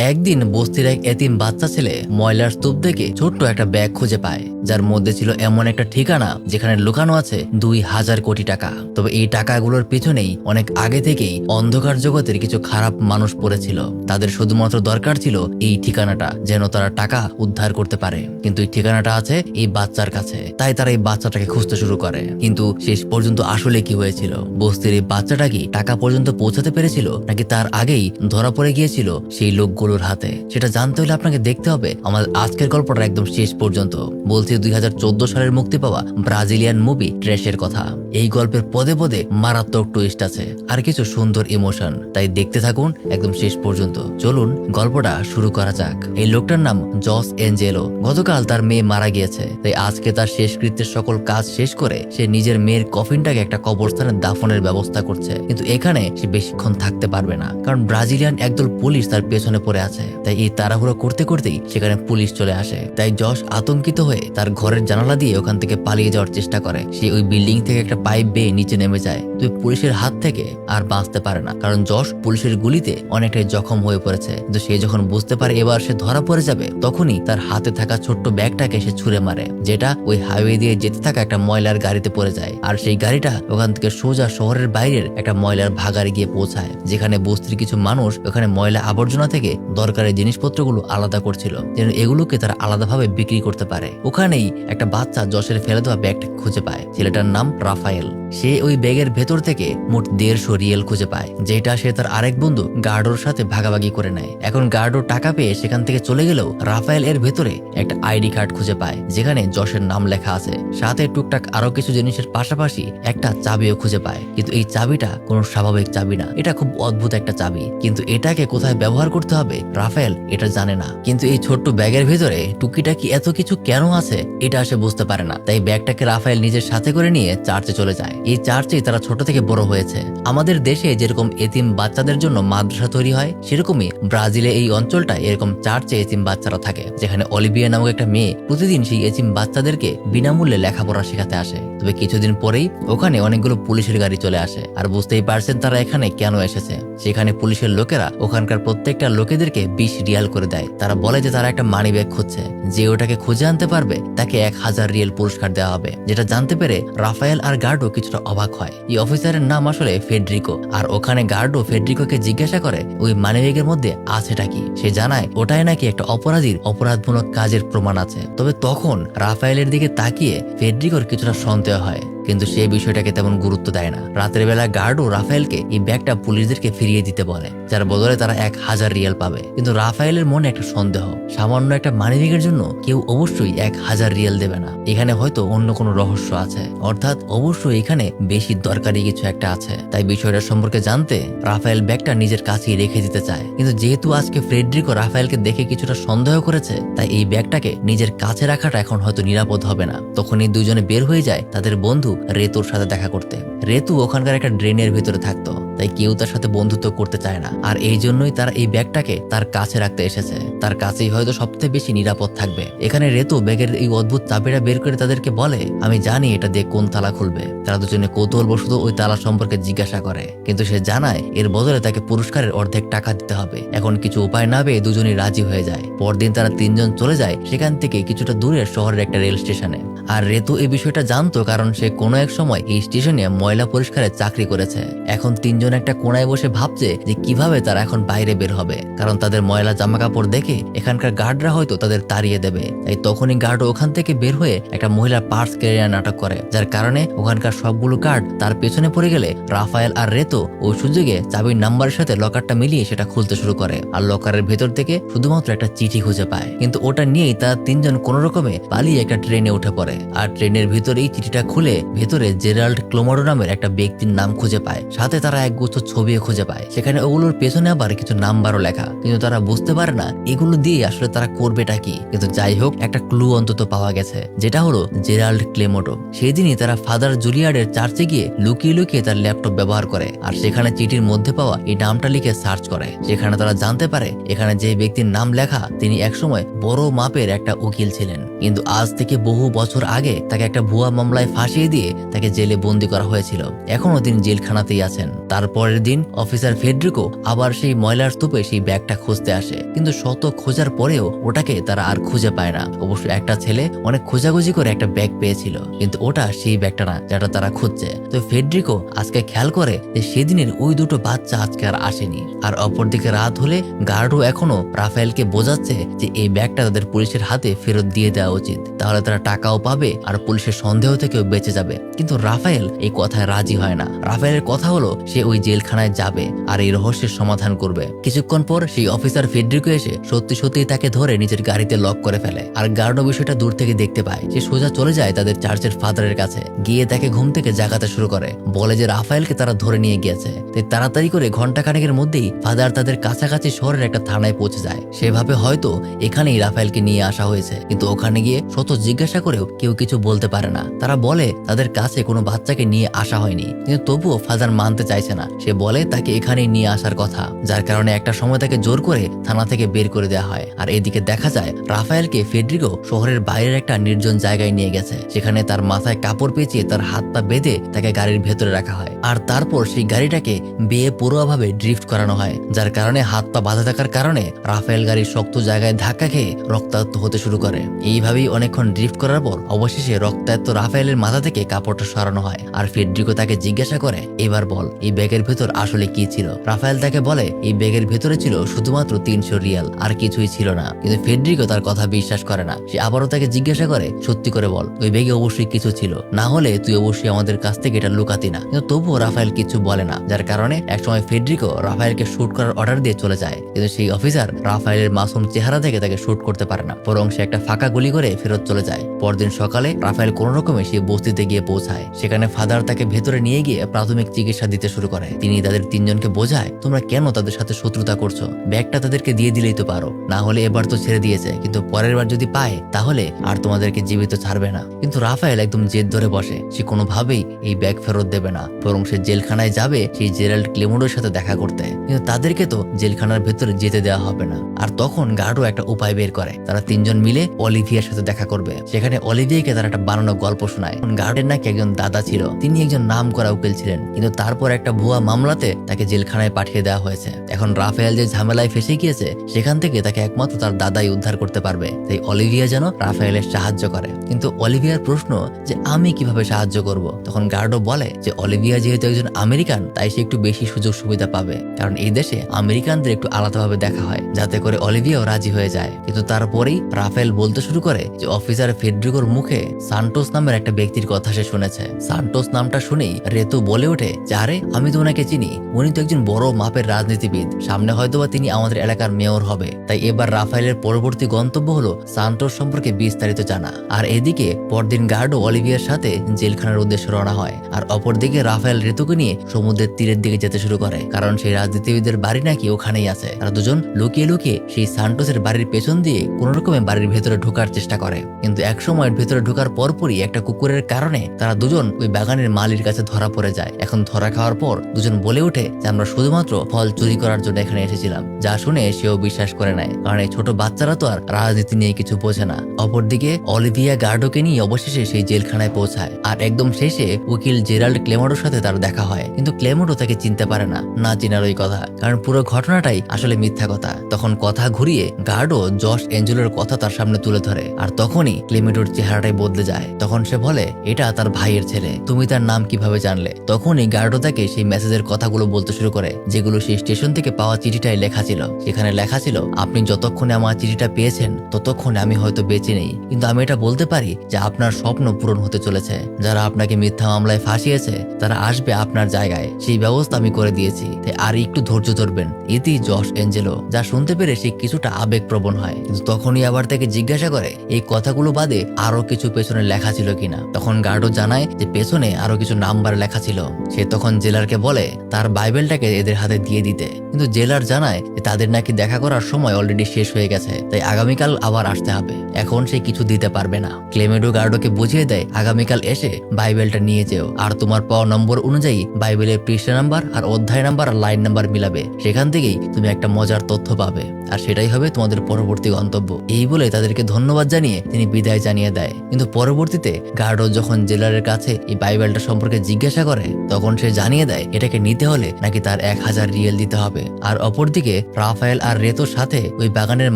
একদিন বস্তির এক এতিম বাচ্চা ছেলে ময়লার স্তূপ থেকে ছোট্ট একটা ব্যাগ খুঁজে পায়, যার মধ্যে ছিল এমন একটা ঠিকানা যেখানে লুকানো আছে 2000 কোটি টাকা। তবে এই টাকাগুলোর পিছনেই অনেক আগে থেকেই অন্ধকার জগতের কিছু খারাপ মানুষ পড়েছিল। তাদের শুধুমাত্র দরকার ছিল এই ঠিকানাটা, যেন তারা টাকা উদ্ধার করতে পারে। কিন্তু এই ঠিকানাটা আছে এই বাচ্চার কাছে, তাই তারা এই বাচ্চাটাকে খুঁজতে শুরু করে। কিন্তু শেষ পর্যন্ত আসলে কি হয়েছিল? বস্তির এই বাচ্চাটা কি টাকা পর্যন্ত পৌঁছাতে পেরেছিল, নাকি তার আগেই ধরা পড়ে গিয়েছিল সেই লোকগুলোর হাতে? সেটা জানতে হলে আপনাকে দেখতে হবে আমাদের আজকের গল্পটা একদম শেষ পর্যন্ত। বলছি 2014 সালের মুক্তি পাওয়া ব্রাজিলিয়ান মুভি ট্র্যাশের কথা। এই গল্পের পদে পদে মারাত্মক টুইস্ট আছে আর কিছু সুন্দর ইমোশন, তাই দেখতে থাকুন একদম শেষ পর্যন্ত। চলুন গল্পটা শুরু করা যাক। এই লোকটার নাম জস এঞ্জেলো। গতকাল তার মেয়ে মারা গিয়েছে, তাই আজকে তার শেষকৃত্যের সকল কাজ শেষ করে সে নিজের মেয়ের কফিনটাকে একটা কবরস্থানে দাফনের ব্যবস্থা করছে। কিন্তু এখানে সে বেশিক্ষণ থাকতে পারবে না, কারণ ব্রাজিলিয়ান একদল পুলিশ তার পেছনে পড়ে আছে। তাই এই তাড়াহুড়ো করতে করতেই সেখানে পুলিশ চলে আসে। তাই জশ আতঙ্কিত হয়ে তার ঘরের জানালা দিয়ে ওখান থেকে পালিয়ে যাওয়ার চেষ্টা করে। সে ওই বিল্ডিং থেকে একটা পাইপ বেয়ে নিচে নেমে যায়, তুই পুলিশের হাত থেকে আর বাঁচতে পারে না, কারণ জশ পুলিশের গুলিতে অনেকটাই জখম হয়ে পড়েছে। কিন্তু সে যখন বুঝতে পারে এবার সে ধরা পড়ে যাবে, তখনই তার হাতে থাকা ছোট্ট ব্যাগটাকে সে ছুঁড়ে মারে, যেটা ওই হাইওয়ে দিয়ে যেতে থাকা একটা ময়লার গাড়িতে পড়ে যায়। আর সেই গাড়িটা ওখান থেকে সোজা শহরের বাইরের একটা ময়লার ভাগাড়ে গিয়ে পৌঁছায়, যেখানে বস্তির কিছু মানুষ ওখানে ময়লা আবর্জনা থেকে দরকারি জিনিসপত্রগুলো আলাদা করছিল, যেন এগুলোকে তারা আলাদাভাবে বিক্রি করতে পারে। ওখানেই একটা বাচ্চা জশের ফেলে দেওয়া ব্যাগটা খুঁজে পায়। ছেলেটার নাম রাফায়েল। সে ওই ব্যাগের ভেতর থেকে মোট 150 রিয়েল খুঁজে পায়, যেটা সে তার আরেক বন্ধু গার্ডোর সাথে ভাগাভাগি করে নেয়। এখন গার্ডো টাকা পেয়ে সেখান থেকে চলে গেলেও রাফায়েল এর ভেতরে একটা আইডি কার্ড খুঁজে পায়, যেখানে জশের নাম লেখা আছে। সাথে টুকটাক আরো কিছু জিনিসের পাশাপাশি একটা চাবিও খুঁজে পায়। কিন্তু এই চাবিটা কোনো স্বাভাবিক চাবি না, এটা খুব অদ্ভুত একটা চাবি। কিন্তু এটাকে কোথায় ব্যবহার করতে হবে রাফায়েল এটা জানে না। কিন্তু এই ছোট্ট ব্যাগের ভেতরে টুকিটাকি এত কিছু কেন আছে এটা সে বুঝতে পারে না। তাই ব্যাগটাকে রাফায়েল নিজের সাথে করে নিয়ে চার্চে চলে যায়। এই চার্চেই তারা ছোট থেকে বড় হয়েছে। আমাদের দেশে যেরকম এতিম বাচ্চাদের জন্য মাদ্রাসা তৈরি হয়, সেরকমই ব্রাজিলে এই অঞ্চলটায় এরকম চার্চে এতিম বাচ্চারা থাকে, যেখানে অলিভিয়া নামক একটা মেয়ে প্রতিদিন সেই এতিম বাচ্চাদেরকে বিনামূল্যে লেখাপড়া শেখাতে আসে। তবে কিছুদিন পরেই ওখানে অনেকগুলো পুলিশের গাড়ি চলে আসে, আর বুঝতেই পারছেন তারা এখানে কেন এসেছে। সেখানে পুলিশের লোকেরা ওখানকার প্রত্যেকটা লোকেদেরকে 20 রিয়াল করে দেয়। তারা বলে যে তারা একটা মানি ব্যাগ খুঁজছে, যে ওটাকে খুঁজে আনতে পারবে তাকে 1000 রিয়েল পুরস্কার দেওয়া হবে। যেটা জানতে পেরে রাফায়েল আর গার্ডো কিছুটা অবাক হয়। এই অফিসারের নাম আসলে ফেডরিকো। আর ওখানে গার্ডো ফেডরিকোকে জিজ্ঞাসা করে ওই মানি ব্যাগের মধ্যে আছেটা কি। সে জানায় ওটাই নাকি একটা অপরাধীর অপরাধমূলক কাজের প্রমাণ আছে। তবে তখন রাফায়েলের দিকে তাকিয়ে ফেডরিকোর কিছুটা সন্দেহ হয়, কিন্তু সে বিষয়টাকে তেমন গুরুত্ব দেয় না। রাতের বেলা গার্ডো রাফায়েলকে এই ব্যাগটা পুলিশদেরকে ফিরিয়ে দিতে বলে, যার বদলে তারা 1000 রিয়াল পাবে। কিন্তু রাফায়েলের মনে একটা সন্দেহ, সামান্য একটা মানিব্যাগের জন্য কেউ অবশ্যই 1000 রিয়াল দেবে না। এখানে হয়তো অন্য কোনো রহস্য আছে, অর্থাৎ অবশ্যই এখানে বেশি দরকারি কিছু একটা আছে। তাই বিষয়টা সম্পর্কে জানতে রাফায়েল ব্যাগটা নিজের কাছেই রেখে দিতে চায়। কিন্তু যেহেতু আজকে ফ্রেডরিকো রাফায়েলকে দেখে কিছুটা সন্দেহ করেছে, তাই এই ব্যাগটাকে নিজের কাছে রাখাটা এখন হয়তো নিরাপদ হবে না। তখনই দুজনে বের হয়ে যায় তাদের বন্ধু রেতুর সাথে দেখা করতে। রেতু ওখানকার একটা ড্রেনের ভিতরে থাকতো, তাই কেউ তার সাথে বন্ধুত্ব করতে চায় না। আর এই জন্যই তারা এই ব্যাগটাকে তার কাছে রাখতে এসেছে, তার কাছেই হয়তো সবচেয়ে বেশি নিরাপদ থাকবে। এখানে রেতু ব্যাগের এই অদ্ভুত চাবিটা বের করে তাদেরকে বলে, আমি জানি এটা দিয়ে কোন তালা খুলবে। তারা দুজনে কৌতূহলবশত ওই তালা সম্পর্কে জিজ্ঞাসা করে, কিন্তু সে জানায় এর বদলে তাকে পুরস্কারের অর্ধেক টাকা দিতে হবে। এখন কিছু উপায় না পেয়ে দুজনই রাজি হয়ে যায়। পরদিন তারা তিনজন চলে যায় সেখান থেকে কিছুটা দূরে শহরের একটা রেল স্টেশনে। আর রেতু এই বিষয়টা জানতো, কারণ সে কোনো এক সময় এই স্টেশনে ময়লা পরিষ্কারের চাকরি করেছে। এখন তিনজন একটা কোনায় বসে ভাবছে যে কিভাবে তারা এখন বাইরে বের হবে, কারণ তাদের ময়লা জামা কাপড় দেখে এখানকার গার্ডরা হয়তো তাদের তাড়িয়ে দেবে। তাই তখনই গার্ড ওখান থেকে বের হয়ে একটা মহিলার পার্স কেড়ে নেওয়ার নাটক করে, যার কারণে ওখানকার সবগুলো কার্ড তার পেছনে পড়ে গেলে রাফায়েল আর রেতো ওই সুযোগে চাবির নাম্বারের সাথে লকারটা মিলিয়ে সেটা খুলতে শুরু করে। আর লকারের ভেতর থেকে শুধুমাত্র একটা চিঠি খুঁজে পায়, কিন্তু ওটা নিয়েই তারা তিনজন কোনো রকমে পালিয়ে একটা ট্রেনে উঠে পড়ে। আর ট্রেনের ভিতরেই চিঠিটা খুলে ভেতরে জেরাল্ড ক্লোমারো নামের একটা ব্যক্তির নাম খুঁজে পায়। সাথে তারা এক গুচ্ছ ছবিও খুঁজে পায়, সেখানে ওগুলোর পেছনে আবার কিছু নাম্বারও লেখা। কিন্তু তারা বুঝতে পারে না এগুলো দিয়ে আসলে তারা করবেটা কি। কিন্তু যাই হোক, একটা ক্লু অন্তত পাওয়া গেছে, যেটা হলো জেরাল্ড ক্লেমোটো। সেই দিনই তারা ফাদার জুলিয়ার্ডের চার্চে গিয়ে লুকিয়ে লুকিয়ে তার ল্যাপটপ ব্যবহার করে, আর সেখানে চিঠির মধ্যে পাওয়া এই নামটা লিখে সার্চ করে। সেখানে তারা জানতে পারে এখানে যে ব্যক্তির নাম লেখা তিনি একসময় বড় মাপের একটা উকিল ছিলেন। কিন্তু আজ থেকে বহু বছর আগে তাকে একটা ভুয়া মামলায় ফাঁসিয়ে দিয়ে তাকে জেলে বন্দি করা হয়েছিল। এখনো তিনি জেলখানাতেই আছেন। তারপরের দিন অফিসার ফেডরিকো আবার সেই ময়লার স্তূপে সেই ব্যাগটা খুঁজতে আসে, কিন্তু শত খোঁজার পরেও ওটাকে তারা আর খুঁজে পায় না। অবশ্য একটা ছেলে অনেক খোঁজাখুঁজি করে একটা ব্যাগ পেয়েছিল, কিন্তু ওটা সেই ব্যাগটা না যেটা তারা খুঁজছে। তো ফেডরিকো আজকে খেয়াল করে যে সেদিনের ওই দুটো বাচ্চা আজকে আর আসেনি। আর অপরদিকে রাত হলে গার্ডও এখনো রাফায়েলকে বোঝাচ্ছে যে এই ব্যাগটা তাদের পুলিশের হাতে ফেরত দিয়ে দেওয়া উচিত, তাহলে তারা টাকাও পাবে আর পুলিশের সন্দেহ থেকেও বেঁচে যাবে। কিন্তু রাফায়েল এই কথায় রাজি হয় না। রাফায়েলের কথা হলো সে ওই জেলখানায় যাবে আর এই রহস্যের সমাধান করবে। কিছুক্ষণ পর সেই অফিসার ফেডরিকো এসে সত্যি সত্যি তাকে ধরে নিজের গাড়িতে লক করে ফেলে। আর গার্ডও বিষয়টা দূর থেকে দেখতে পায়। সে সোজা চলে যায় তাদের চার্চের ফাদারের কাছে, গিয়ে তাকে ঘুম থেকে জাগাতে শুরু করে, বলে যে রাফায়েলকে তারা ধরে নিয়ে গিয়েছে। তাই তাড়াতাড়ি করে ঘন্টা খানেকের মধ্যেই ফাদার তাদের কাছাকাছি শহরের একটা থানায় পৌঁছে যায়। সেভাবে হয়তো এখানেই রাফায়েলকে নিয়ে আসা হয়েছে, কিন্তু ওখানে গিয়ে শত জিজ্ঞাসা করেও কেউ কিছু বলতে পারে না। তারা বলে তাদের কাছে কোনো বাচ্চাকে নিয়ে আসা হয়নি, কিন্তু তবুও ফাদার মানতে চাইছে না। সে বলে তাকে এখানেই নিয়ে আসার কথা, যার কারণে একটা সময় তাকে জোর করে থানা থেকে বের করে দেওয়া হয়। আর এদিকে দেখা যায় রাফায়েলকে ফেডরিকো শহরের বাইরের একটা নির্জন জায়গায় নিয়ে গেছে। সেখানে তার মাথায় কাপড় পেঁচিয়ে তার হাত পা বেঁধে তাকে গাড়ির ভেতরে রাখা হয়। আর তারপর সেই গাড়িটাকে বেয়ে পুরোভাবে ড্রিফট করানো হয়, যার কারণে হাত পা বাঁধা থাকার কারণে রাফায়েল গাড়ির শক্ত জায়গায় ধাক্কা খেয়ে রক্তাক্ত হতে শুরু করে। এইভাবেই অনেকক্ষণ ড্রিফট করার পর অবশেষে রক্তাক্ত রাফায়েলের মাথা থেকে কাপড়টা সরানো হয়। আর ফেডরিকো তাকে জিজ্ঞাসা করে, এবার বল এই ব্যাগের ভেতর আসলে কি ছিল? রাফায়েল তাকে বলে এই ব্যাগের ভেতরে ছিল শুধুমাত্র 300 রিয়াল, আর কিছুই ছিল না। কিন্তু ফেডরিকো তার কথা বিশ্বাস করে না। সে আবারও তাকে জিজ্ঞাসা করে, সত্যি করে বল ওই ব্যাগে অবশ্যই কিছু ছিল, না হলে তুই অবশ্যই আমাদের কাছ থেকে এটা লুকাতি না। কিন্তু তবুও রাফায়েল কিছু বলে না, যার কারণে একসময় ফেডরিকো রাফায়েলকে শুট করার অর্ডার দিয়ে চলে যায়। কিন্তু সেই অফিসার রাফায়েলের মাসুম চেহারা থেকে তাকে শুট করতে পারে না, বরং সে একটা ফাঁকা গুলি করে ফেরত চলে যায়। পরদিন সকালে রাফায়েল কোন রকমে সেই বস্তিতে গিয়ে পৌঁছায়। সেখানে ফাদার তাকে ভেতরে নিয়ে গিয়ে প্রাথমিক চিকিৎসা দিতে শুরু করে। তিনি তাদের তিনজনকে বোঝায়, তোমরা কেন তাদের সাথে শত্রুতা করছো? ব্যাগটা তাদেরকে দিয়ে দিলেই তো পারো, না হলে এবার তো ছেড়ে দিয়েছে, কিন্তু পরের বার যদি পায় তাহলে আর তোমাদেরকে জীবিত ছাড়বে না। কিন্তু রাফায়েল একদম জেদ ধরে বসে। সে কোনোভাবেই এই ব্যাগ ফেরত দেবে না, বরং সে জেলখানায় যাবে সেই জেরাল্ড ক্লেমোডোর সাথে দেখা করতে। কিন্তু তাদেরকে তো জেলখানার ভেতরে যেতে দেওয়া হবে না। আর তখন গার্ডও একটা উপায় বের করে, তারা তিনজন মিলে অলিভিয়ার সাথে দেখা করবে। সেখানে অলিভিয়াকে তারা একটা বানানো গল্প শোনায়। গার্ডের নাকি একজন দাদা ছিল, তিনি একজন নাম করা উকিল ছিলেন, কিন্তু তারপর একটা ভুয়া মামলাতে তাকে জেলখানায় পাঠিয়ে দেওয়া হয়েছে। এখন রাফায়েল যে ঝামেলায় ফেসে গিয়েছে সেখান থেকে তাকে একমাত্র তার দাদাই উদ্ধার করতে পারবে। তাই অলিভিয়া যেন রাফায়েলের সাহায্য করে। কিন্তু অলিভিয়ার প্রশ্ন যে আমি কিভাবে সাহায্য করব? তখন গার্ডও বলে যে অলিভিয়া যেহেতু একজন আমেরিকান, তাই সে একটু বেশি সুযোগ সুবিধা পাবে, কারণ এই দেশে আমেরিকানদের একটু আলাদাভাবে দেখা হয়, যাতে করে অলিভিয়াও রাজি হয়ে যায়। কিন্তু তারপরেই রাফায়েল বলতে শুরু করে যে অফিসার ফেডরিকোর মুখে সান্টোস নামের একটা ব্যক্তির কথা সে শুনেছে। সান্টোস নামটা শুনেই রেতু বলে ওঠে যে আরে আমি তো ওনাকে চিনি, উনি তো একজন বড় মাপের রাজনীতিবিদ, সামনে হয়তোবা তিনি আমাদের এলাকার মেয়র হবে। তাই এবার রাফায়েলের পরবর্তী গন্তব্য হলো সান্টোস সম্পর্কে বিস্তারিত জানা। আর এদিকে পরদিন গার্ডও অলিভিয়ার সাথে জেলখানার উদ্দেশ্যে রওনা হয়। আর অপরদিকে রাফায়েল রেতুকে নিয়ে সমুদ্রের তীরের দিকে যেতে শুরু করে, কারণ সেই রাজনীতিবিদের বাড়ি নাকি ওখানেই আছে। তারা দুজন লুকিয়ে লুকিয়ে সেই সান্টোসের বাড়ির পেছন দিয়ে কোন রকমে বাড়ির ভেতরে ঢোকার চেষ্টা করে। কিন্তু এক সময় ভেতরে ঢোকার পরপরই একটা কুকুরের কারণে তারা দুজন ওই বাগানের মালির কাছে ধরা পড়ে যায়। এখন ধরা খাওয়ার পর দুজন বলে ওঠে যে আমরা শুধুমাত্র ফল চুরি করার জন্য এখানে এসেছিলাম। যা শুনে সেও বিশ্বাস করে নেয়, কারণ এই ছোট বাচ্চারা তো আর রাজনীতি নিয়ে কিছু বোঝে না। অপরদিকে অলিভিয়া গার্ডোকে নিয়ে অবশেষে সেই জেলখানায় পৌঁছায়। আর একদম শেষে উকিল জেরাল্ড ক্লেমোডোর সাথে তার দেখা হয়, কিন্তু ক্লেমোডো তাকে চিনতে পারে না, না চিনার ওই কথা, কারণ পুরো ঘটনাটাই আসলে মিথ্যা কথা। তখন কথা ঘুরিয়ে গার্ডো জশ এঞ্জেলোর কথা তার সামনে তুলে ধরে। আর তখনই ক্লেমোডোর চেহারাটাই বদলে যায়। তখন সে বলে এটা তার ভাইয়ের ছেলে, তুমি তার নাম কিভাবে জানলে? তখনই গার্ডো তাকে সেই মেসেজের কথাগুলো বলতে শুরু করে, যেগুলো সেই স্টেশন থেকে পাওয়া চিঠিটাই লেখা ছিল। সেখানে লেখা ছিল, আপনি যতক্ষণে আমার চিঠিটা পেয়েছেন ততক্ষণে আমি হয়তো বেঁচে নেই, কিন্তু আমি এটা বলতে পারি যে আপনার স্বপ্ন পূরণ হতে চলেছে। যারা আপনাকে মিথ্যা মামলায় ফাঁসিয়েছে তারা আসবে আপনার জায়গায়, সেই ব্যবস্থা আমি করে দিয়েছি, তাই আর একটু ধৈর্য ধরবেন। ইতি জশ এঞ্জেলো। যা শুনতে পেরে সে কিছুটা আবেগপ্রবণ হয়, কিন্তু তখনই আবার তাকে জিজ্ঞাসা করে এই কথাগুলো বাদে আরো কিছু পেছনে লেখা ছিল কিনা। তখন গার্ডও জানায় যে পেছনে আরো কিছু নাম্বার লেখা ছিল। সে তখন জেলারকে বলে তার বাইবেলটাকে এদের হাতে দিয়ে দিতে, কিন্তু জেলার জানায় যে তাদের নাকি দেখা করার সময় অলরেডি শেষ হয়ে গেছে, তাই আগামীকাল আবার আসতে হবে, এখন সে কিছু দিতে পারবে না। ক্লেমেডো গার্ডোকে বুঝিয়ে দেয় আগামীকাল এসে বাইবেলটা নিয়ে যেও, আর তোমার পাওয়া নম্বর অনুযায়ী বাইবেলের পৃষ্ঠা নাম্বার আর অধ্যায় নাম্বার আর লাইন নাম্বার মিলাবে, সেখান থেকেই তুমি একটা মজার তথ্য পাবে, আর সেটাই হবে তোমাদের পরবর্তী গন্তব্য। এই বলে তাদেরকে ধন্যবাদ জানিয়ে তিনি বিদায় জানিয়ে দেয়। কিন্তু পরবর্তীতে গার্ডো যখন জেলারের কাছে এই বাইবেলটা সম্পর্কে জিজ্ঞাসা করে তখন সে জানিয়ে দেয় এটাকে নিতে হলে নাকি তার 1000 রিয়েল দিতে হবে। আর অপরদিকে রাফায়েল আর রেতোর সাথে ওই বাগানের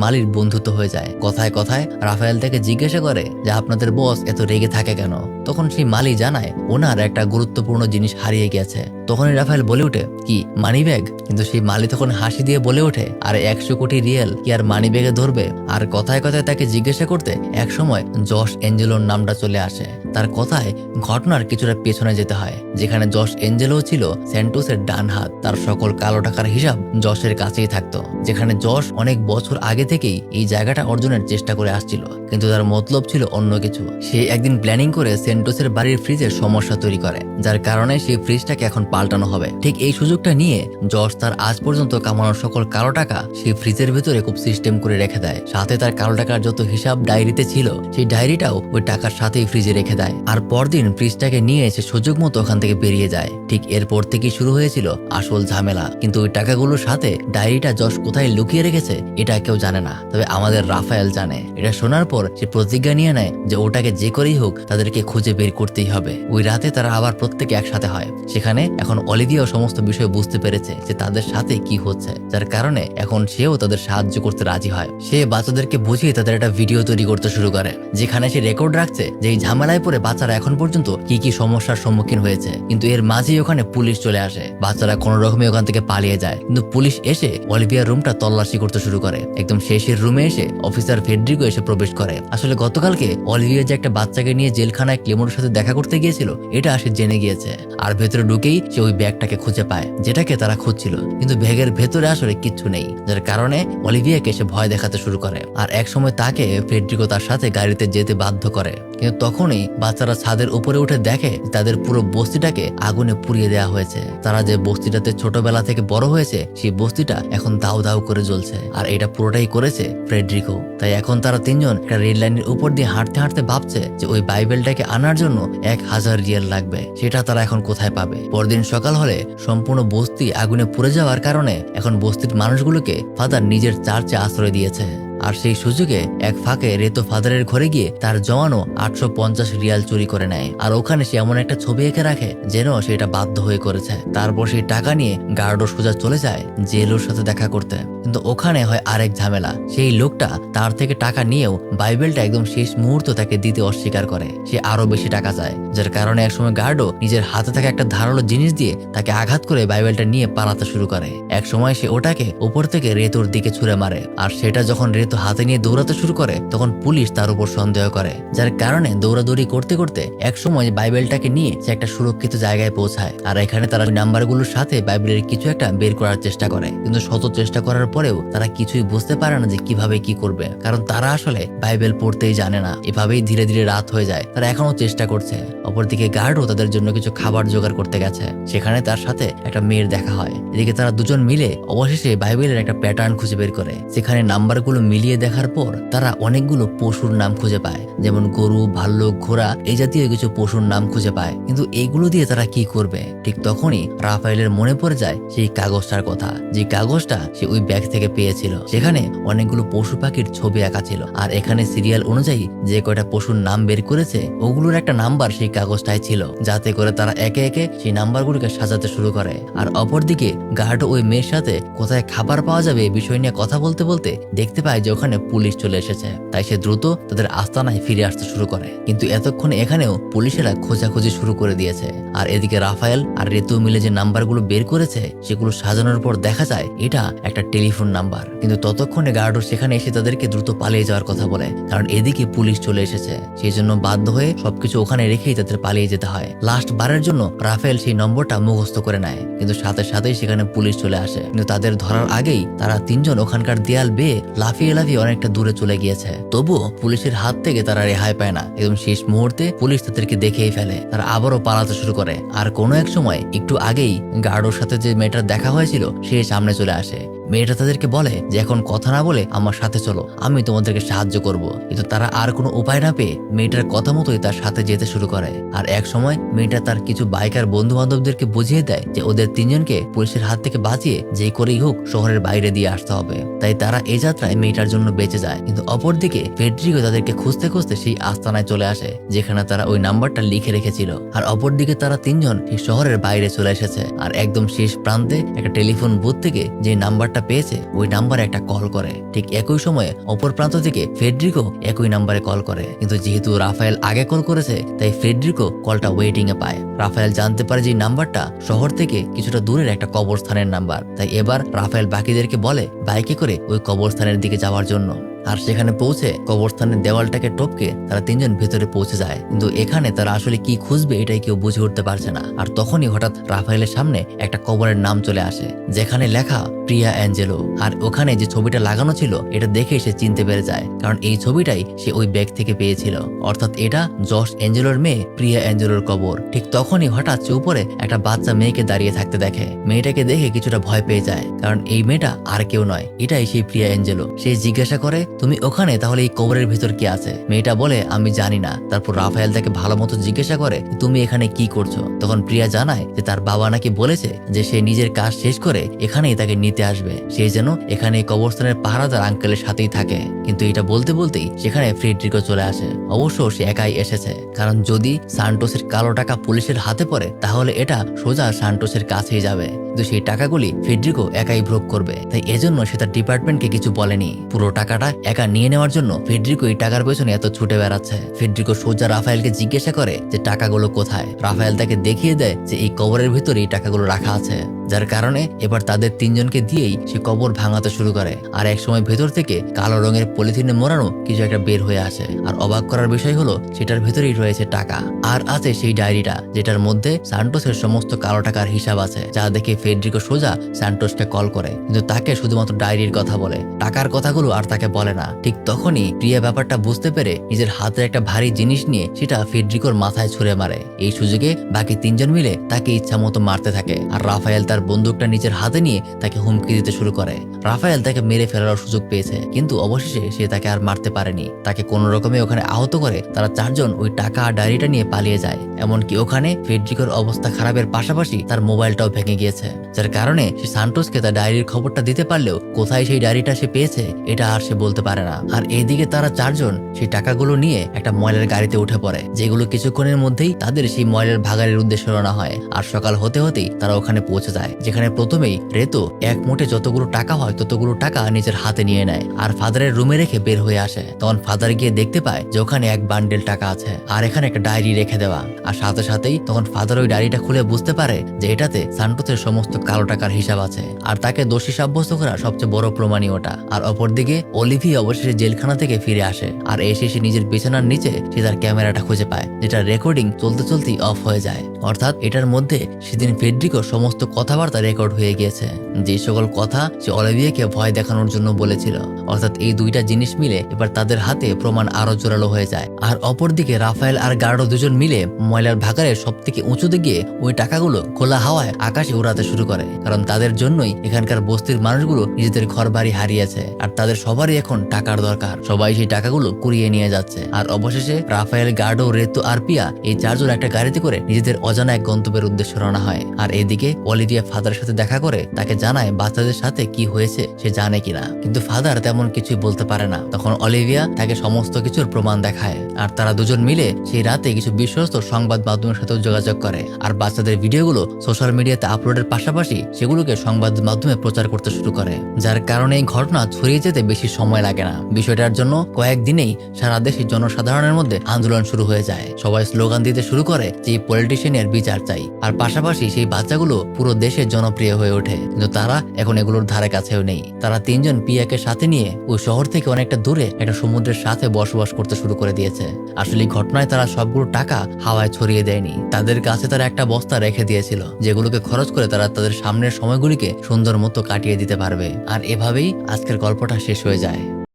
মালির বন্ধুত্ব হয়ে যায়। কথায় কথায় রাফায়েল তাকে জিজ্ঞাসা করে যে আপনাদের বস এত রেগে থাকে কেন। তখন সেই মালি জানায় ওনার একটা গুরুত্বপূর্ণ জিনিস হারিয়ে গেছে। তখনই রাফায়েল বলে ওঠে কি মানি ব্যাগ? কিন্তু সেই মালি তখন হাসি দিয়ে বলে ওঠে আরে 100 কোটি রিয়েল কি আর মানি ব্যাগে ধরবে? আর কথায় কথায় তাকে জিজ্ঞাসা করতে একসময় জশ এঞ্জেলোর নামটা চলে আসে। তার কথায় ঘটনার কিছুটা পেছনে যেতে হয়, যেখানে জশ এঞ্জেলো ছিল স্যান্টোসের ডান হাত। তার সকল কালো টাকার হিসাব জশের কাছেই থাকতো, যেখানে জশ অনেক বছর আগে থেকেই এই জায়গাটা অর্জনের চেষ্টা করে আসছিল, কিন্তু তার মতলব ছিল অন্য কিছু। সে একদিন প্ল্যানিং করে সেন্টোসের বাড়ির ফ্রিজের সমস্যা তৈরি করে, যার কারণে সেই ফ্রিজটাকে এখন পাল্টানো হবে। ঠিক এই সুযোগটা নিয়ে জশ তার আজ পর্যন্ত কামানোর সকল কালো টাকা সেই ফ্রিজের ভেতরে খুব সিস্টেম করে রেখে দেয়। সাথে তার কালো টাকার যত হিসাব ডায়েরিতে ছিল সেই ডায়েরিটাও ওই টাকার সাথেই ফ্রিজে রেখে দেয়। আর পরদিন ফ্রিজটাকে নিয়ে এসে সুযোগ মতো ওখান থেকে বেরিয়ে যায়। ঠিক এরপর থেকেই শুরু হয়েছিল আসল ঝামেলা। কিন্তু ওই টাকাগুলোর সাথে ডায়েরিটা জশ কোথায় লুকিয়ে রেখেছে এটা কেউ জানে না, তবে আমাদের রাফায়েল জানে। এটা শোনার পর সে প্রতিজ্ঞা নিয়ে নেয় যে ওটাকে যে করেই হোক তাদেরকে খুঁজে বের করতেই হবে। ওই রাতে তারা আবার প্রত্যেকে একসাথে হয়। সেখানে এখন অলিভিয়াও সমস্ত বিষয় বুঝতে পেরেছে যে তাদের সাথে কি হচ্ছে, যার কারণে এখন সেও তাদের সাহায্য করতে রাজি হয়। সে বাচ্চাদেরকে বুঝিয়ে তাদের একটা ভিডিও তৈরি করতে শুরু করে, যেখানে সে রেকর্ড রাখছে যে এই ঝামেলায় পড়ে বাচ্চারা এখন পর্যন্ত কি কি সমস্যার সম্মুখীন হয়েছে। কিন্তু এর মাঝেই ওখানে পুলিশ চলে আসে। বাচ্চারা কোনো রকমে ওখান থেকে পালিয়ে যায়, কিন্তু পুলিশ এসে অলিভিয়ার রুমটা তল্লাশি করতে শুরু করে। একদম শেষের রুমে এসে অফিসার ফেডরিকো এসে প্রবেশ করে। আসলে গতকালকে অলিভিয়া যে একটা বাচ্চাকে নিয়ে জেলখানায় ক্লেমোর সাথে দেখা করতে গিয়েছিল এটা সে জেনে গিয়েছে। আর ভেতরে ঢুকেই সে ওই ব্যাগটাকে খুঁজে পায় যেটাকে তারা খুঁজছিল, কিন্তু ব্যাগের ভেতরে আসলে কিচ্ছু নেই, যার কারণে অলিভিয়াকে সে ভয় দেখাতে শুরু করে। আর একসময় তাকে ফেডরিকো তার সাথে গাড়িতে যেতে বাধ্য করে। কিন্তু তখনই বাচ্চারা ছাদের উপরে উঠে দেখে তাদের পুরো বস্তিটাকে আগুনে পুড়িয়ে দেওয়া হয়েছে। তারা যে বস্তিটাতে ছোটবেলা থেকে বড় হয়েছে সেই বস্তিটা এখন দাউ দাউ করে জ্বলছে, আর এটা পুরোটাই করেছে ফ্রেডরিকো। তাই এখন তারা তিনজন একটা রেল লাইনের উপর দিয়ে হাঁটতে হাঁটতে ভাবছে যে ওই বাইবেলটাকে আনার জন্য 1000 রিয়েল লাগবে, সেটা তারা এখন কোথায় পাবে। পরদিন সকাল হলে সম্পূর্ণ বস্তি আগুনে পুড়ে যাওয়ার কারণে এখন বস্তির মানুষগুলোকে ফাদার নিজের চার্চে আশ্রয় দিয়েছে। আর সেই সুযোগে এক ফাঁকে রেতো ফাদারের ঘরে গিয়ে তার জমানো 850 রিয়াল চুরি করে নেয়। আর ওখানে সে এমন একটা ছবি এঁকে রাখে যেন সেটা বাধ্য হয়ে করেছে। তারপর সেই টাকা নিয়ে গার্ডো সোজা চলে যায় জেলোর সাথে দেখা করতে। কিন্তু ওখানে হয় আরেক ঝামেলা। সেই লোকটা তার থেকে টাকা নিয়েও বাইবেলটা একদম শেষ মুহূর্ত তাকে দিতে অস্বীকার করে। সে আরো বেশি টাকা চায়, যার কারণে একসময় গার্ডো নিজের হাতে থাকা একটা ধারালো জিনিস দিয়ে তাকে আঘাত করে বাইবেলটা নিয়ে পালাতে শুরু করে। এক সময় সে ওটাকে উপর থেকে রেতোর দিকে ছুঁড়ে মারে। আর সেটা যখন রেতো হাতে নিয়ে দৌড়াতে শুরু করে তখন পুলিশ তার উপর সন্দেহ করে, যার কারণে দৌড়াদৌড়ি করতে করতে এক সময় বাইবেলটাকে নিয়ে সে একটা সুরক্ষিত জায়গায় পৌঁছায়। আর এখানে তারা নাম্বারগুলোর সাথে বাইবেলের কিছু একটা বের করার চেষ্টা করে, কিন্তু শত চেষ্টা করার পরেও তারা কিছুই বুঝতে পারে না যে কিভাবে কি করবে, কারণ তারা আসলে বাইবেল পড়তেই জানে না। এভাবেই ধীরে ধীরে রাত হয়ে যায়। তারা এখনো চেষ্টা করছে। অপরদিকে গার্ডও তাদের জন্য কিছু খাবার জোগাড় করতে গেছে। সেখানে তার সাথে একটা মেয়ের দেখা হয়। এদিকে তারা দুজন মিলে অবশেষে বাইবেলের একটা প্যাটার্ন খুঁজে বের করে। সেখানে নাম্বারগুলো মিলিয়ে দেখার পর তারা অনেকগুলো পশুর নাম খুঁজে পায়, যেমন গরু, ভাল্লুক, ঘোড়া এই জাতীয় কিছু পশুর নাম খুঁজে পায়। কিন্তু এইগুলো দিয়ে তারা কি করবে? ঠিক তখনই রাফায়েলের মনে পড়ে যায় সেই কাগজটার কথা, যে কাগজটা সে ওই ব্যাগ থেকে পেয়েছিল। সেখানে অনেকগুলো পশু পাখির ছবি আঁকা ছিল। আর এখানে সিরিয়াল অনুযায়ী যে কয়টা পশুর নাম বের করেছে ওগুলোর একটা নাম্বার সেই কাগজটাই ছিল, যাতে করে তারা একে একে সেই নাম্বারগুলোকে সাজাতে শুরু করে। আর অপরদিকে গার্ড ওই মেয়ের সাথে কোথায় খাবার পাওয়া যাবে এই বিষয় নিয়ে কথা বলতে বলতে দেখতে পায় যে ওখানে পুলিশ চলে এসেছে। তাই সে দ্রুত তাদের আস্তানায় ফিরে আসতে শুরু করে। কিন্তু এতক্ষণে এখানেও পুলিশেরা খোঁজাখুঁজি শুরু করে দিয়েছে। আর এদিকে রাফায়েল আর রেতু মিলে যে নাম্বারগুলো বের করেছে সেগুলো সাজানোর পর দেখা যায় এটা একটা টেলিফোন নাম্বার। কিন্তু ততক্ষণে গার্ডও সেখানে এসে তাদেরকে দ্রুত পালিয়ে যাওয়ার কথা বলে, কারণ এদিকে পুলিশ চলে এসেছে। সেই জন্য বাধ্য হয়ে সবকিছু ওখানে রেখেই তাদের পালিয়ে যেতে হয়। লাস্ট বারের জন্য রাফায়েল সেই নম্বরটা মুখস্থ করে নেয়, কিন্তু সাথে সাথেই সেখানে পুলিশ চলে আসে। কিন্তু তাদের ধরার আগেই তারা তিনজন ওখানকার দেয়াল বেয়ে লাফিয়ে লাফিয়ে অনেকটা দূরে চলে গিয়েছে। তবুও পুলিশের হাত থেকে তারা রেহাই পায় না। একদম শেষ মুহূর্তে পুলিশ তাদেরকে দেখেই ফেলে। তারা আবারও পালাতে শুরু করে। আর কোনো এক সময় একটু আগেই গার্ডোর সাথে যে মেয়েটার দেখা হয়েছিল সে সামনে চলে আসে। মেয়েটা তাদেরকে বলে যে এখন কথা না বলে আমার সাথে চলো, আমি তোমাদেরকে সাহায্য করব। কিন্তু তারা আর কোনো উপায় না পেয়ে মেয়েটার কথা মতোই তার সাথে যেতে শুরু করে। আর এক সময় মেয়েটা তার কিছু বাইকার বন্ধু বান্ধবদেরকে বুঝিয়ে দেয় যে ওদের তিনজনকে পুলিশের হাত থেকে বাঁচিয়ে যে করেই হোক শহরের বাইরে দিয়ে আসতে হবে। তাই তারা এই যাত্রায় মেয়েটার জন্য বেঁচে যায়। কিন্তু অপরদিকে ফেডরিকো তাদেরকে খুঁজতে খুঁজতে সেই আস্তানায় চলে আসে যেখানে তারা ওই নাম্বারটা লিখে রেখেছিল। আর অপরদিকে তারা তিনজন সেই শহরের বাইরে চলে এসেছে। আর একদম শেষ প্রান্তে একটা টেলিফোন বুথ থেকে যে নাম্বারটা পেয়েছে ওই নাম্বারে একটা কল করে। ঠিক একই সময়ে অপর প্রান্ত থেকে ফেডরিকো একই নাম্বারে কল করে। কিন্তু যেহেতু রাফায়েল আগে কল করেছে তাই ফেডরিকো কলটা ওয়েটিং এ পায়। রাফায়েল জানতে পারে যে নাম্বারটা শহর থেকে কিছুটা দূরের একটা কবরস্থানের নাম্বার। তাই এবার রাফায়েল বাকিদেরকে বলে বাইকে করে ওই কবরস্থানের দিকে যাওয়ার জন্য। আর সেখানে পৌঁছে কবরস্থানের দেওয়ালটাকে টপকে তারা তিনজন ভেতরে পৌঁছে যায়। কিন্তু এখানে তারা আসলে কি খুঁজবে এটাই কেউ বুঝে উঠতে পারছে না। আর তখনই হঠাৎ রাফায়েলের সামনে একটা কবরের নাম চলে আসে যেখানে লেখা প্রিয়া অ্যাঞ্জেলো। আর ওখানে যে ছবিটা লাগানো ছিল এটা দেখে সে চিনতে পেরে যায়, কারণ এই ছবিটাই সে ওই ব্যাগ থেকে পেয়েছিল। অর্থাৎ এটা জশ অ্যাঞ্জেলোর মেয়ে প্রিয়া অ্যাঞ্জেলোর কবর। ঠিক তখনই হঠাৎ সে উপরে একটা বাচ্চা মেয়েকে দাঁড়িয়ে থাকতে দেখে। মেয়েটাকে দেখে কিছুটা ভয় পেয়ে যায়, কারণ এই মেয়েটা আর কেউ নয়, এটাই সেই প্রিয়া অ্যাঞ্জেলো। সে জিজ্ঞাসা করে তুমি ওখানে তাহলে এই কবরের ভিতর কি আছে? মেয়েটা বলে আমি জানি না। তারপর রাফায়েল তাকে ভালো মতো জিজ্ঞাসা করে তুমি এখানে কি করছো? তখন প্রিয়া জানায় যে তার বাবা নাকি বলেছে যে সে নিজের কাজ শেষ করে এখানেই তাকে নিতে আসবে, সে যেন এখানে কবরস্থানের পাহারাদার আঙ্কেলের সাথেই থাকে। কিন্তু এটা বলতে বলতেই সেখানে ফ্রেডরিকো চলে আসে। অবশ্য সে একাই এসেছে, কারণ যদি সান্টোসের কালো টাকা পুলিশের হাতে পড়ে তাহলে এটা সোজা সান্টোসের কাছেই যাবে। কিন্তু সেই টাকাগুলি ফেডরিকো একাই ভোগ করবে। তাই এজন্য সে তার ডিপার্টমেন্টকে কিছু বলেনি। পুরো টাকাটা একা নিয়ে নেওয়ার জন্য ফেডরিকো এই টাকার পেছনে এত ছুটে বেড়াচ্ছে। ফেডরিকো সোজা রাফায়েলকে জিজ্ঞাসা করে যে টাকাগুলো কোথায়। রাফায়েল তাকে দেখিয়ে দেয় যে এই কবরের ভিতরে এই টাকাগুলো রাখা আছে, যার কারণে এবার তাদের তিনজনকে দিয়েই সে কবর ভাঙাতে শুরু করে। আর এক সময় ভেতর থেকে কালো রঙের পলিথিনে মোড়ানো কিছু একটা বের হয়ে আসে। আর অবাক করার বিষয় হলো সেটার ভেতরেই রয়েছে টাকা, আর আছে সেই ডায়েরিটা যেটার মধ্যে সান্টোসের সমস্ত কালো টাকার হিসাব আছে। যা দেখে ফেডরিকো সোজা সান্টোসকে কল করে, কিন্তু তাকে শুধুমাত্র ডায়েরির কথা বলে, টাকার কথাগুলো আর তাকে বলে না। ঠিক তখনই প্রিয়া ব্যাপারটা বুঝতে পেরে নিজের হাতে একটা ভারী জিনিস নিয়ে সেটা ফেডরিকোর মাথায় ছুঁড়ে মারে। এই সুযোগে বাকি তিনজন মিলে তাকে ইচ্ছা মতো মারতে থাকে। আর রাফায়েল তার বন্দুকটা নিজের হাতে নিয়ে তাকে হুমকি দিতে শুরু করে। রাফায়েল তাকে মেরে ফেলার সুযোগ পেয়েছে, কিন্তু অবশেষে সে তাকে আর মারতে পারেনি। তাকে কোনো রকমে ওখানে আহত করে তারা চারজন ওই টাকা আর ডায়েরিটা নিয়ে পালিয়ে যায়। এমনকি ওখানে ফেডরিকোর অবস্থা খারাপের পাশাপাশি তার মোবাইলটাও ভেঙে গিয়েছে, যার কারণে সে সান্টোসকে তার ডায়েরির খবরটা দিতে পারলেও কোথায় সেই ডায়েরিটা সে পেয়েছে এটা আর সে বলতে পারে না। আর এইদিকে তারা চারজন সেই টাকাগুলো নিয়ে একটা ময়লার গাড়িতে উঠে পড়ে, যেগুলো কিছুক্ষণের মধ্যেই তাদের সেই ময়লার ভাগাড়ের উদ্দেশ্যে রওনা হয়। আর সকাল হতে হতেই তারা ওখানে পৌঁছে যায়, যেখানে প্রথমেই রেতো এক মুঠে যতগুলো টাকা হয় ততগুলো টাকা নিজের হাতে নিয়ে নেয় আর ফাদারের রুমে রেখে বের হয়ে আসে। তখন ফাদার গিয়ে দেখতে পায় যে ওখানে এক বান্ডেল টাকা আছে আর এখানে একটা ডায়েরি রেখে দেওয়া। আর সাথে সাথেই তখন ফাদার ওই ডায়েরিটা খুলে বুঝতে পারে যে এটাতে সান্টোসের সমস্ত কালো টাকার হিসাব আছে, আর তাকে দোষী সাব্যস্ত করা সবচেয়ে বড় প্রমাণই ওটা। আর অপরদিকে অলিভিয়া অবশেষে জেলখানা থেকে ফিরে আসে, আর এসে সে নিজের বিছানার নিচে সে তার ক্যামেরাটা খুঁজে পায়, যেটা রেকর্ডিং চলতে চলতেই অফ হয়ে যায়। অর্থাৎ এটার মধ্যে সেদিন ফেডরিকো সমস্ত কথাবার্তা রেকর্ড হয়ে গিয়েছে, যে সকল কথা সে অলিভিয়াকে ভয় দেখানোর জন্য বলেছিল। অর্থাৎ এই দুইটা জিনিস মিলে এবার তাদের হাতে প্রমাণ আরো জোরালো হয়ে যায়। আর অপরদিকে রাফায়েল আর গার্ডো দুজন মিলে ময়লার ভাগাড়ের সব থেকে উঁচুতে গিয়ে ওই টাকাগুলো খোলা হাওয়ায় আকাশে উড়াতে শুরু করে, কারণ তাদের জন্যই এখানকার বস্তির মানুষগুলো নিজেদের ঘর বাড়ি হারিয়েছে আর তাদের সবারই এখন টাকার দরকার। সবাই সেই টাকাগুলো কুড়িয়ে নিয়ে যাচ্ছে। আর অবশেষে রাফায়েল, গার্ডো, রেতো আর পিয়া এই চারজন একটা গাড়িতে করে নিজেদের অজানা এক গন্তব্যের উদ্দেশ্যে রওনা হয়। আর এদিকে অলিভিয়া ফাদারের সাথে দেখা করে তাকে জানায় বাচ্চাদের সাথে কি হয়েছে সে জানে কিনা, কিন্তু ফাদার তেমন কিছুই বলতে পারে না। তখন অলিভিয়া তাকে সমস্ত কিছুর প্রমাণ দেখায়, আর তারা দুজন মিলে সেই রাতে কিছু বিশ্বস্ত সংবাদ মাধ্যমের সাথে যোগাযোগ করে আর বাচ্চাদের ভিডিওগুলো সোশ্যাল মিডিয়াতে আপলোডের পাশাপাশি সেগুলোকে সংবাদ মাধ্যমে প্রচার করতে শুরু করে, যার কারণে এই ঘটনা ছড়িয়ে যেতে বেশি সময় লাগে না। বিষয়টার জন্য কয়েকদিনেই সারা দেশের জনসাধারণের মধ্যে আন্দোলন শুরু হয়ে যায়। সবাই স্লোগান দিতে শুরু করে যে পলিটিশিয়ানের বিচার চাই, আর পাশাপাশি সেই বাচ্চাগুলো পুরো দেশে জনপ্রিয় হয়ে ওঠে। কিন্তু তারা এখন এগুলোর ধারে কাছেও নেই। তারা তিনজন পিয়াকে সাথে নিয়ে ওই শহর থেকে অনেকটা দূরে একটা সমুদ্রের সাথে বসবাস করতে শুরু করে দিয়েছে। আসলে ঘটনায় তারা সবগুলো টাকা হাওয়ায় ছড়িয়ে দেয়নি, তাদের কাছে তারা একটা বস্তা রেখে দিয়েছিল, যেগুলোকে খরচ করে তারা তাদের সামনের সময়গুলিকে সুন্দর মতো কাটিয়ে দিতে পারবে। আর এভাবেই আজকের গল্পটা শেষ হয়ে যায়।